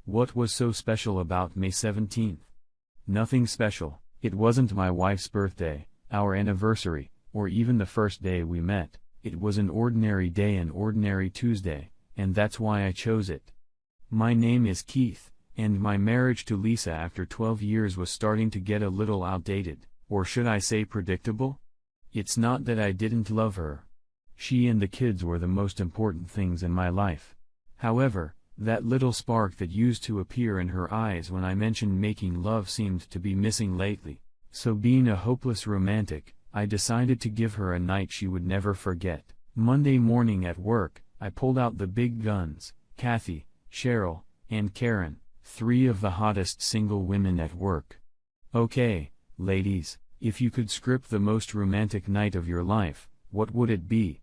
What was so special about May 17th? Nothing special. It wasn't my wife's birthday, our anniversary, or even the first day we met. It was an ordinary day, an ordinary Tuesday, and that's why I chose it. My name is Keith, and my marriage to Lisa after 12 years was starting to get a little outdated, or should I say predictable? It's not that I didn't love her. She and the kids were the most important things in my life. However, that little spark that used to appear in her eyes when I mentioned making love seemed to be missing lately. So being a hopeless romantic, I decided to give her a night she would never forget. Monday morning at work, I pulled out the big guns: Kathy, Cheryl, and Karen, 3 of the hottest single women at work. Okay, ladies, if you could script the most romantic night of your life, what would it be?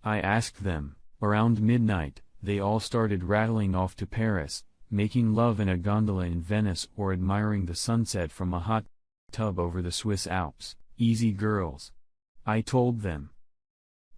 I asked them. Around midnight, they all started rattling off to Paris, making love in a gondola in Venice, or admiring the sunset from a hot tub over the Swiss Alps. Easy girls. I told them.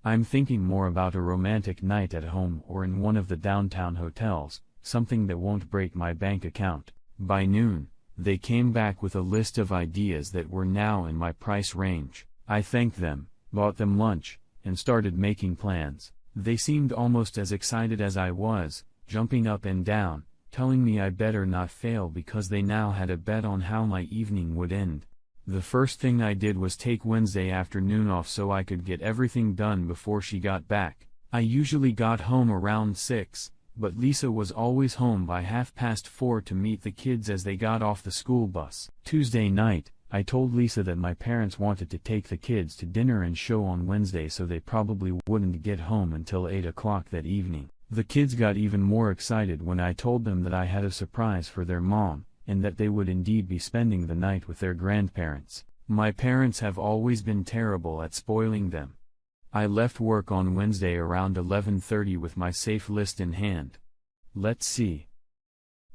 I'm thinking more about a romantic night at home or in one of the downtown hotels, something that won't break my bank account. By noon, they came back with a list of ideas that were now in my price range. I thanked them, bought them lunch, and started making plans. They seemed almost as excited as I was, jumping up and down, telling me I better not fail because they now had a bet on how my evening would end. The first thing I did was take Wednesday afternoon off so I could get everything done before she got back. I usually got home around 6, but Lisa was always home by 4:30 to meet the kids as they got off the school bus. Tuesday night, I told Lisa that my parents wanted to take the kids to dinner and show on Wednesday, so they probably wouldn't get home until 8 o'clock that evening. The kids got even more excited when I told them that I had a surprise for their mom, and that they would indeed be spending the night with their grandparents. My parents have always been terrible at spoiling them. I left work on Wednesday around 11:30 with my safe list in hand. Let's see.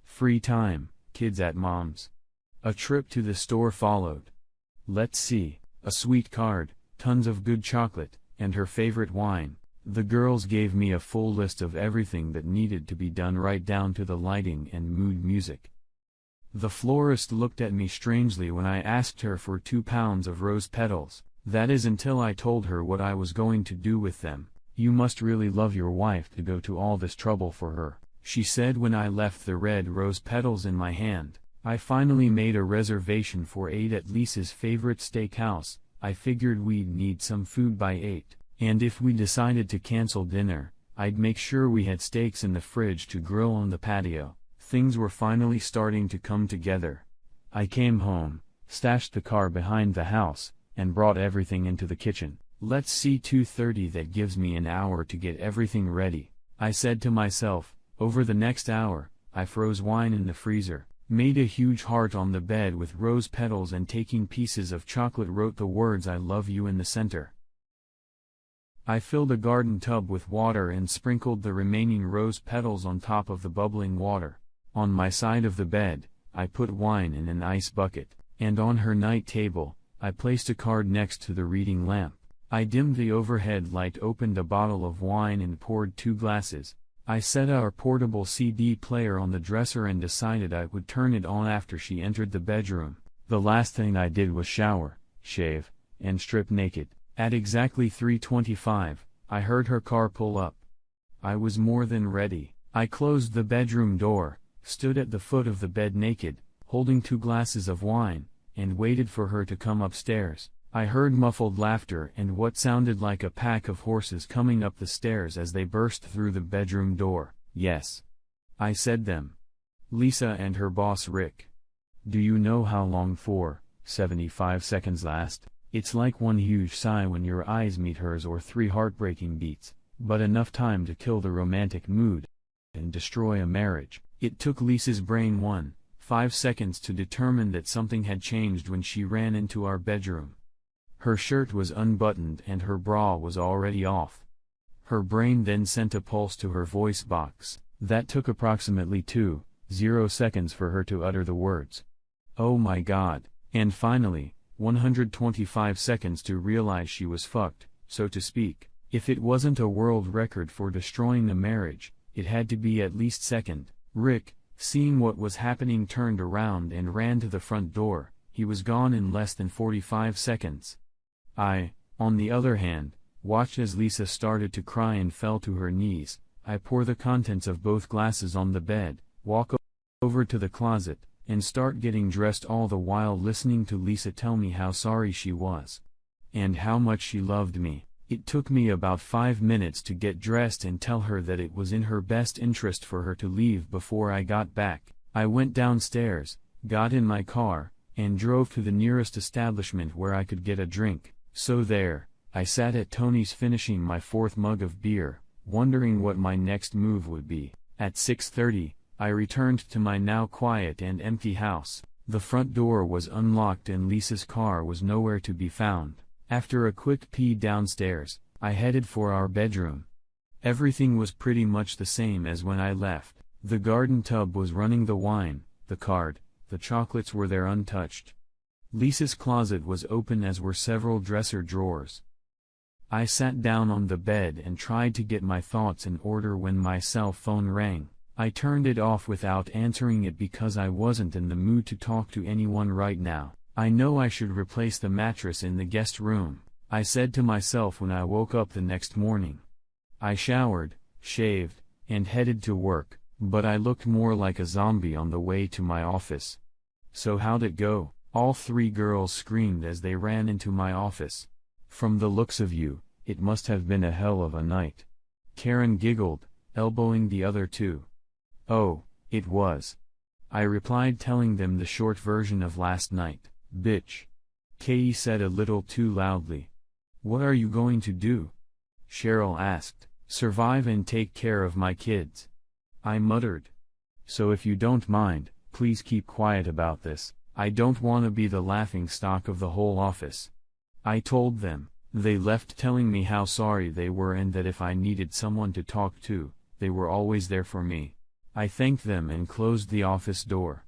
Free time, kids at mom's. A trip to the store followed. Let's see. A sweet card, tons of good chocolate, and her favorite wine. The girls gave me a full list of everything that needed to be done, right down to the lighting and mood music. The florist looked at me strangely when I asked her for 2 pounds of rose petals. That is, until I told her what I was going to do with them. You must really love your wife to go to all this trouble for her, she said when I left the red rose petals in my hand. I finally made a reservation for 8 at Lisa's favorite steakhouse. I figured we'd need some food by 8, and if we decided to cancel dinner, I'd make sure we had steaks in the fridge to grill on the patio. Things were finally starting to come together. I came home, stashed the car behind the house, and brought everything into the kitchen. Let's see, 2:30, that gives me an hour to get everything ready, I said to myself. Over the next hour, I froze wine in the freezer, made a huge heart on the bed with rose petals, and taking pieces of chocolate wrote the words "I love you" in the center. I filled a garden tub with water and sprinkled the remaining rose petals on top of the bubbling water. On my side of the bed, I put wine in an ice bucket, and on her night table, I placed a card next to the reading lamp. I dimmed the overhead light, opened a bottle of wine, and poured 2 glasses. I set our portable CD player on the dresser and decided I would turn it on after she entered the bedroom. The last thing I did was shower, shave, and strip naked. At exactly 3:25, I heard her car pull up. I was more than ready. I closed the bedroom door, stood at the foot of the bed naked, holding 2 glasses of wine, and waited for her to come upstairs. I heard muffled laughter and what sounded like a pack of horses coming up the stairs as they burst through the bedroom door. Yes, I said them. Lisa and her boss Rick. Do you know how long 4.75 seconds last? It's like one huge sigh when your eyes meet hers, or 3 heartbreaking beats, but enough time to kill the romantic mood and destroy a marriage. It took Lisa's brain 1.5 seconds to determine that something had changed when she ran into our bedroom. Her shirt was unbuttoned and her bra was already off. Her brain then sent a pulse to her voice box. That took approximately 2.0 seconds for her to utter the words, "Oh my God," and finally, 125 seconds to realize she was fucked, so to speak. If it wasn't a world record for destroying the marriage, it had to be at least second. Rick, Seeing what was happening, turned around and ran to the front door. He was gone in less than 45 seconds. I, on the other hand, watched as Lisa started to cry and fell to her knees. I pour the contents of both glasses on the bed, walk over to the closet, and start getting dressed, all the while listening to Lisa tell me how sorry she was. And how much she loved me. It took me about 5 minutes to get dressed and tell her that it was in her best interest for her to leave before I got back. I went downstairs, got in my car, and drove to the nearest establishment where I could get a drink. So there, I sat at Tony's finishing my 4th mug of beer, wondering what my next move would be. At 6:30, I returned to my now quiet and empty house. The front door was unlocked and Lisa's car was nowhere to be found. After a quick pee downstairs, I headed for our bedroom. Everything was pretty much the same as when I left. The garden tub was running, the wine, the card, the chocolates were there untouched. Lisa's closet was open, as were several dresser drawers. I sat down on the bed and tried to get my thoughts in order when my cell phone rang. I turned it off without answering it because I wasn't in the mood to talk to anyone right now. I know I should replace the mattress in the guest room, I said to myself when I woke up the next morning. I showered, shaved, and headed to work, but I looked more like a zombie on the way to my office. So how'd it go? All 3 girls screamed as they ran into my office. From the looks of you, it must have been a hell of a night. Karen giggled, elbowing the other 2. Oh, it was. I replied, telling them the short version of last night. Bitch. Katie said a little too loudly. What are you going to do? Cheryl asked. Survive and take care of my kids. I muttered. So if you don't mind, please keep quiet about this. I don't want to be the laughing stock of the whole office. I told them. They left telling me how sorry they were and that if I needed someone to talk to, they were always there for me. I thanked them and closed the office door.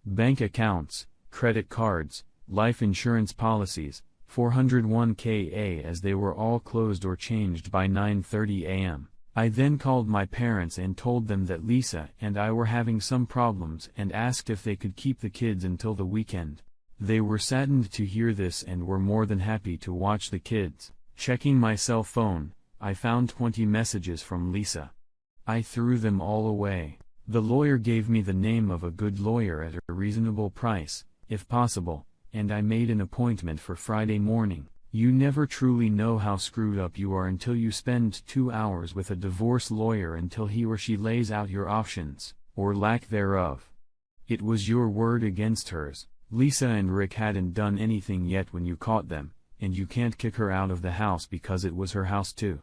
Bank accounts, credit cards, life insurance policies, 401k as they were all closed or changed by 9:30 a.m. I then called my parents and told them that Lisa and I were having some problems and asked if they could keep the kids until the weekend. They were saddened to hear this and were more than happy to watch the kids. Checking my cell phone, I found 20 messages from Lisa. I threw them all away. The lawyer gave me the name of a good lawyer at a reasonable price, if possible, and I made an appointment for Friday morning. You never truly know how screwed up you are until you spend 2 hours with a divorce lawyer until he or she lays out your options, or lack thereof. It was your word against hers. Lisa and Rick hadn't done anything yet when you caught them, and you can't kick her out of the house because it was her house too.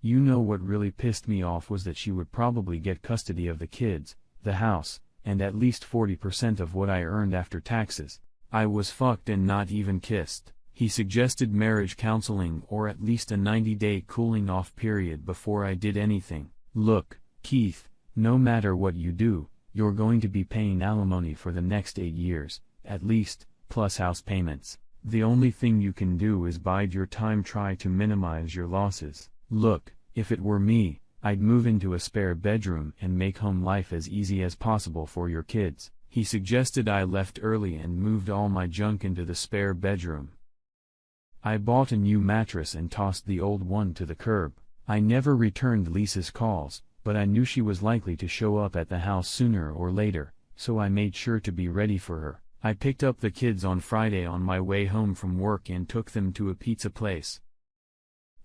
You know what really pissed me off was that she would probably get custody of the kids, the house, and at least 40% of what I earned after taxes. I was fucked and not even kissed. He suggested marriage counseling or at least a 90-day cooling off period before I did anything. Look, Keith, no matter what you do, you're going to be paying alimony for the next 8 years, at least, plus house payments. The only thing you can do is bide your time, try to minimize your losses. Look, if it were me, I'd move into a spare bedroom and make home life as easy as possible for your kids. He suggested I left early and moved all my junk into the spare bedroom. I bought a new mattress and tossed the old one to the curb. I never returned Lisa's calls, but I knew she was likely to show up at the house sooner or later, so I made sure to be ready for her. I picked up the kids on Friday on my way home from work and took them to a pizza place.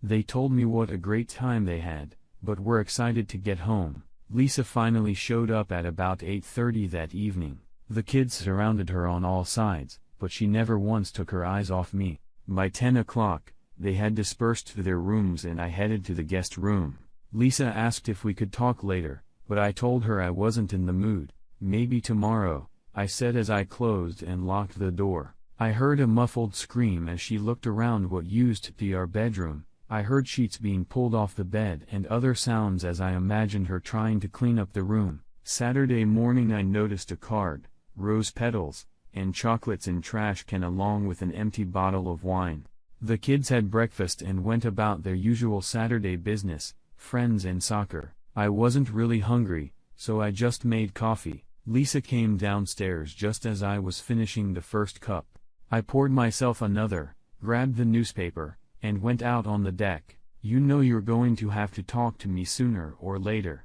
They told me what a great time they had, but were excited to get home. Lisa finally showed up at about 8:30 that evening. The kids surrounded her on all sides, but she never once took her eyes off me. By 10 o'clock, they had dispersed to their rooms and I headed to the guest room. Lisa asked if we could talk later, but I told her I wasn't in the mood. Maybe tomorrow, I said as I closed and locked the door. I heard a muffled scream as she looked around what used to be our bedroom. I heard sheets being pulled off the bed and other sounds as I imagined her trying to clean up the room. Saturday morning I noticed a card, rose petals, and chocolates in trash can along with an empty bottle of wine. The kids had breakfast and went about their usual Saturday business, friends and soccer. I wasn't really hungry, so I just made coffee. Lisa came downstairs just as I was finishing the first cup. I poured myself another, grabbed the newspaper, and went out on the deck. You know you're going to have to talk to me sooner or later,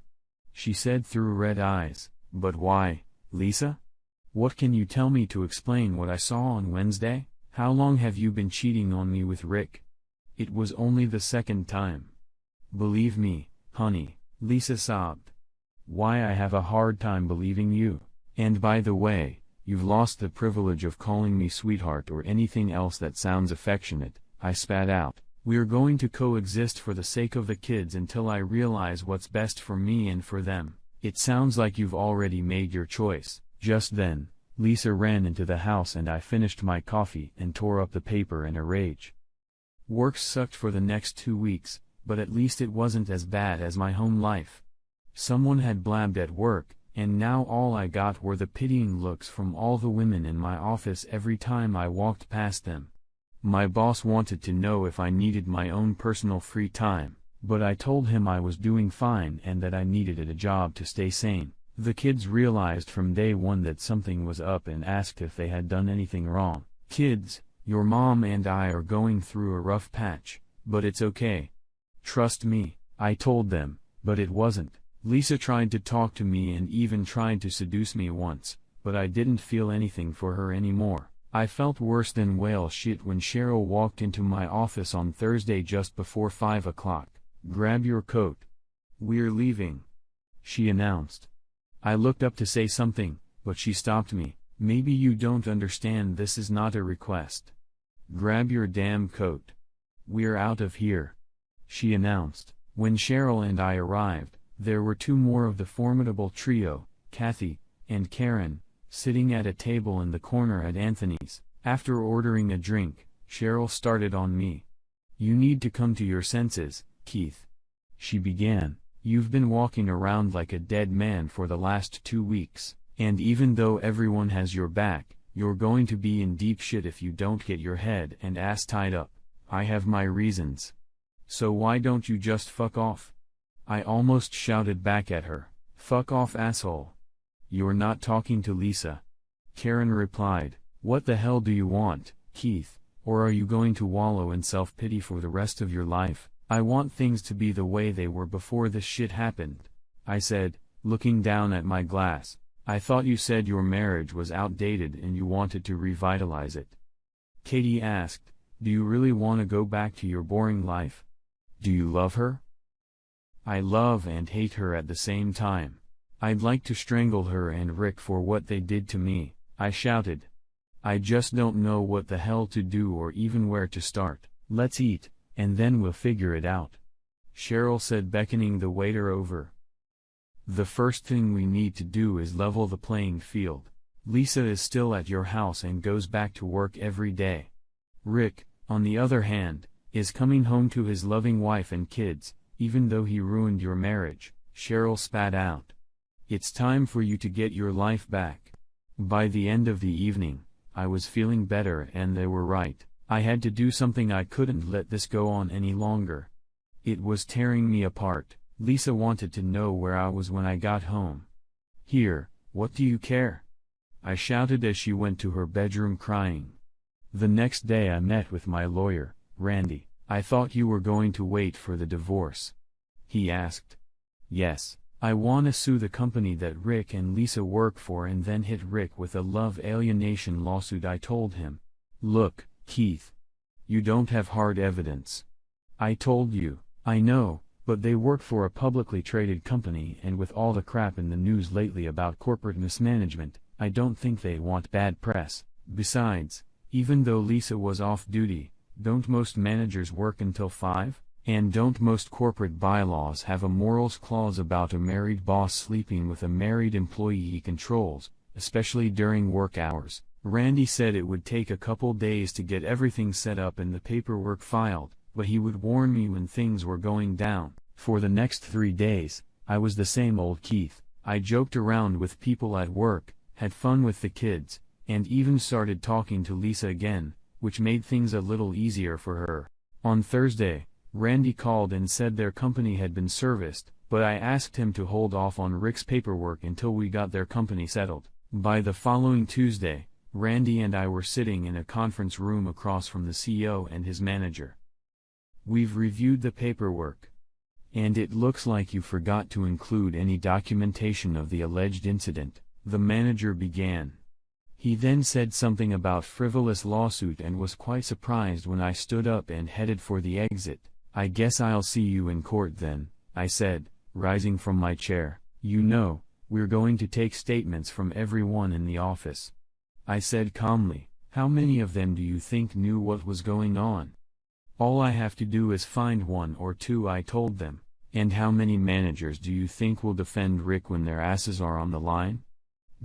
she said through red eyes. But why, Lisa? What can you tell me to explain what I saw on Wednesday? How long have you been cheating on me with Rick? It was only the second time. Believe me, honey, Lisa sobbed. Why, I have a hard time believing you. And by the way, you've lost the privilege of calling me sweetheart or anything else that sounds affectionate, I spat out. We're going to coexist for the sake of the kids until I realize what's best for me and for them. It sounds like you've already made your choice. Just then, Lisa ran into the house and I finished my coffee and tore up the paper in a rage. Work sucked for the next 2 weeks, but at least it wasn't as bad as my home life. Someone had blabbed at work, and now all I got were the pitying looks from all the women in my office every time I walked past them. My boss wanted to know if I needed my own personal free time, but I told him I was doing fine and that I needed a job to stay sane. The kids realized from day one that something was up and asked if they had done anything wrong. Kids, your mom and I are going through a rough patch, but it's okay. Trust me, I told them, but it wasn't. Lisa tried to talk to me and even tried to seduce me once, but I didn't feel anything for her anymore. I felt worse than whale shit when Cheryl walked into my office on Thursday just before 5 o'clock. Grab your coat. We're leaving, she announced. I looked up to say something, but she stopped me. Maybe you don't understand, this is not a request. Grab your damn coat. We're out of here, she announced. When Cheryl and I arrived, there were 2 more of the formidable trio, Kathy and Karen, sitting at a table in the corner at Anthony's. After ordering a drink, Cheryl started on me. You need to come to your senses, Keith, she began. You've been walking around like a dead man for the last 2 weeks, and even though everyone has your back, you're going to be in deep shit if you don't get your head and ass tied up. I have my reasons. So why don't you just fuck off? I almost shouted back at her. Fuck off, asshole. You're not talking to Lisa, Karen replied. What the hell do you want, Keith, or are you going to wallow in self-pity for the rest of your life? I want things to be the way they were before this shit happened, I said, looking down at my glass. I thought you said your marriage was outdated and you wanted to revitalize it. Katie asked, do you really want to go back to your boring life? Do you love her? I love and hate her at the same time. I'd like to strangle her and Rick for what they did to me, I shouted. I just don't know what the hell to do or even where to start. Let's eat, and then we'll figure it out, Cheryl said, beckoning the waiter over. The first thing we need to do is level the playing field. Lisa is still at your house and goes back to work every day. Rick, on the other hand, is coming home to his loving wife and kids, even though he ruined your marriage, Cheryl spat out. It's time for you to get your life back. By the end of the evening, I was feeling better and they were right. I had to do something. I couldn't let this go on any longer. It was tearing me apart. Lisa wanted to know where I was when I got home. Here, what do you care? I shouted as she went to her bedroom crying. The next day I met with my lawyer, Randy. I thought you were going to wait for the divorce, he asked. Yes, I want to sue the company that Rick and Lisa work for and then hit Rick with a love alienation lawsuit, I told him. Look, Keith, you don't have hard evidence. I told you. I know, but they work for a publicly traded company, and with all the crap in the news lately about corporate mismanagement, I don't think they want bad press. Besides, even though Lisa was off duty, don't most managers work until 5? And don't most corporate bylaws have a morals clause about a married boss sleeping with a married employee he controls, especially during work hours? Randy said it would take a couple days to get everything set up and the paperwork filed, but he would warn me when things were going down. For the next 3 days, I was the same old Keith. I joked around with people at work, had fun with the kids, and even started talking to Lisa again, which made things a little easier for her. On Thursday, Randy called and said their company had been serviced, but I asked him to hold off on Rick's paperwork until we got their company settled. By the following Tuesday, Randy and I were sitting in a conference room across from the CEO and his manager. "We've reviewed the paperwork. And it looks like you forgot to include any documentation of the alleged incident," the manager began. He then said something about frivolous lawsuit and was quite surprised when I stood up and headed for the exit. "I guess I'll see you in court then," I said, rising from my chair. "You know, we're going to take statements from everyone in the office." I said calmly. "How many of them do you think knew what was going on?" "All I have to do is find one or two," I told them. "And how many managers do you think will defend Rick when their asses are on the line?"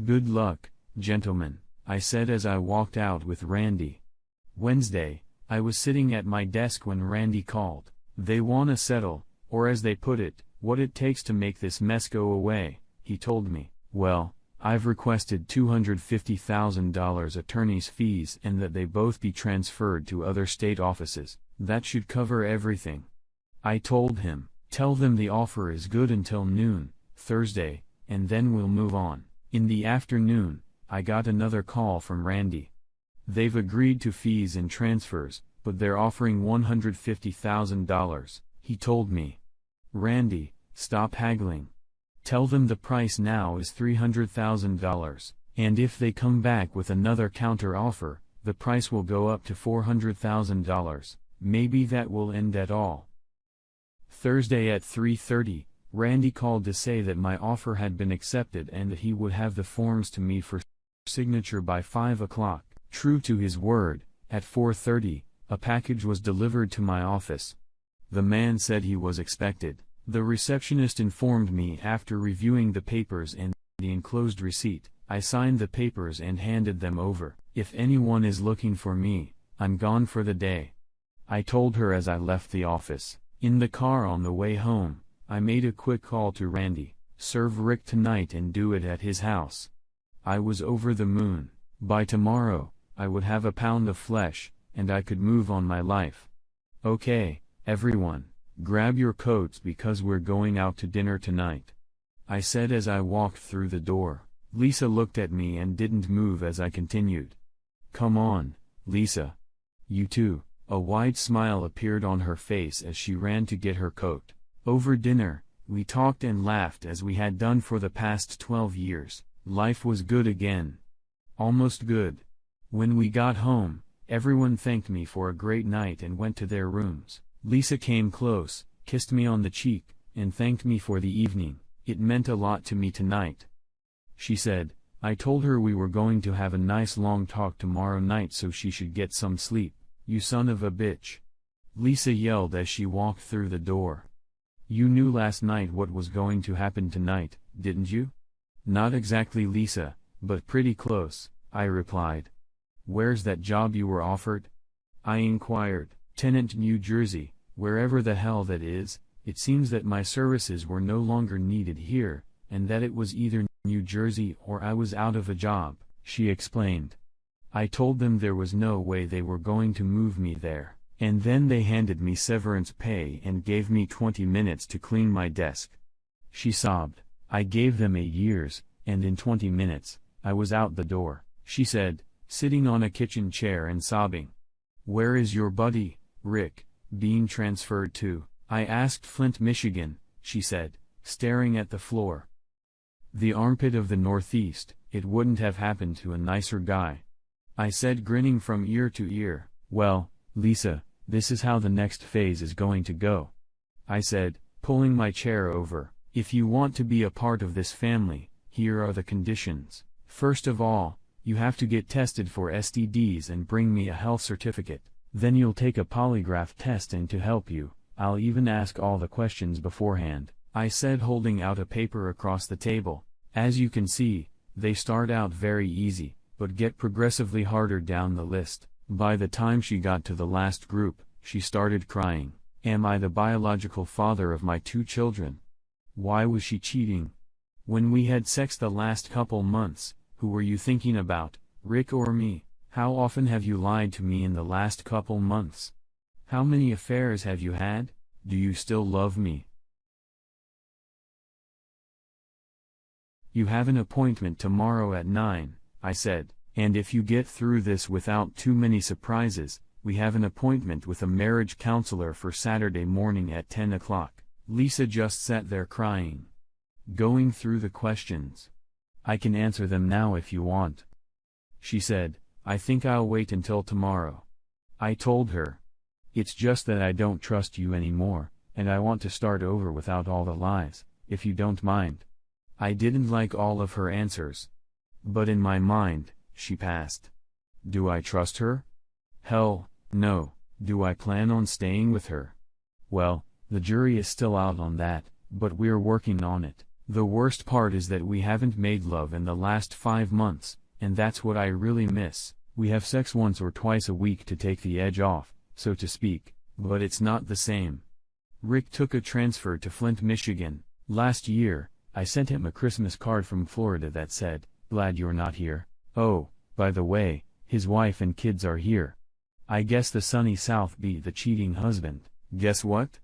"Good luck, gentlemen," I said as I walked out with Randy. Wednesday, I was sitting at my desk when Randy called. "They wanna settle, or as they put it, what it takes to make this mess go away," he told me. "Well, I've requested $250,000 attorney's fees and that they both be transferred to other state offices. That should cover everything." I told him, "Tell them the offer is good until noon, Thursday, and then we'll move on." In the afternoon, I got another call from Randy. "They've agreed to fees and transfers, but they're offering $150,000, he told me. "Randy, stop haggling. Tell them the price now is $300,000, and if they come back with another counter-offer, the price will go up to $400,000, maybe that will end it all." Thursday at 3:30, Randy called to say that my offer had been accepted and that he would have the forms to me for signature by 5 o'clock. True to his word, at 4:30, a package was delivered to my office. The man said he was expected. The receptionist informed me after reviewing the papers and the enclosed receipt. I signed the papers and handed them over. "If anyone is looking for me, I'm gone for the day," I told her as I left the office. In the car on the way home, I made a quick call to Randy. "Serve Rick tonight and do it at his house." I was over the moon. By tomorrow, I would have a pound of flesh, and I could move on my life. "Okay, everyone, grab your coats because we're going out to dinner tonight," I said as I walked through the door. Lisa looked at me and didn't move as I continued. "Come on, Lisa. You too." A wide smile appeared on her face as she ran to get her coat. Over dinner, we talked and laughed as we had done for the past 12 years. Life was good again. Almost good. When we got home, everyone thanked me for a great night and went to their rooms. Lisa came close, kissed me on the cheek, and thanked me for the evening. "It meant a lot to me tonight," she said. I told her we were going to have a nice long talk tomorrow night so she should get some sleep. "You son of a bitch," Lisa yelled as she walked through the door. "You knew last night what was going to happen tonight, didn't you?" "Not exactly, Lisa, but pretty close," I replied. "Where's that job you were offered?" I inquired. "Tenant, New Jersey, wherever the hell that is. It seems that my services were no longer needed here, and that it was either New Jersey or I was out of a job," she explained. I told them there was no way they were going to move me there, and then they handed me severance pay and gave me 20 minutes to clean my desk. She sobbed. I gave them 8 years, and in 20 minutes, I was out the door, she said, sitting on a kitchen chair and sobbing. "Where is your buddy, Rick, being transferred to?" I asked. "Flint, Michigan," she said, staring at the floor. "The armpit of the Northeast. It wouldn't have happened to a nicer guy," I said, grinning from ear to ear. "Well, Lisa, this is how the next phase is going to go," I said, pulling my chair over. "If you want to be a part of this family, here are the conditions. First of all, you have to get tested for STDs and bring me a health certificate. Then you'll take a polygraph test, and to help you, I'll even ask all the questions beforehand," I said, holding out a paper across the table. "As you can see, they start out very easy, but get progressively harder down the list." By the time she got to the last group, she started crying. Am I the biological father of my 2 children? Why was she cheating? When we had sex the last couple months, who were you thinking about, Rick or me? How often have you lied to me in the last couple months? How many affairs have you had? Do you still love me? You have an appointment tomorrow at 9, I said, and if you get through this without too many surprises, we have an appointment with a marriage counselor for Saturday morning at 10 o'clock. Lisa just sat there crying. Going through the questions. I can answer them now if you want. She said, I think I'll wait until tomorrow. I told her. It's just that I don't trust you anymore, and I want to start over without all the lies, if you don't mind. I didn't like all of her answers. But in my mind, she passed. Do I trust her? Hell, no. Do I plan on staying with her? Well, the jury is still out on that, but we're working on it. The worst part is that we haven't made love in the last 5 months, and that's what I really miss. We have sex once or twice a week to take the edge off, so to speak, but it's not the same. Rick took a transfer to Flint, Michigan. Last year, I sent him a Christmas card from Florida that said, "Glad you're not here. Oh, by the way, his wife and kids are here." I guess the sunny South beat the cheating husband. Guess what?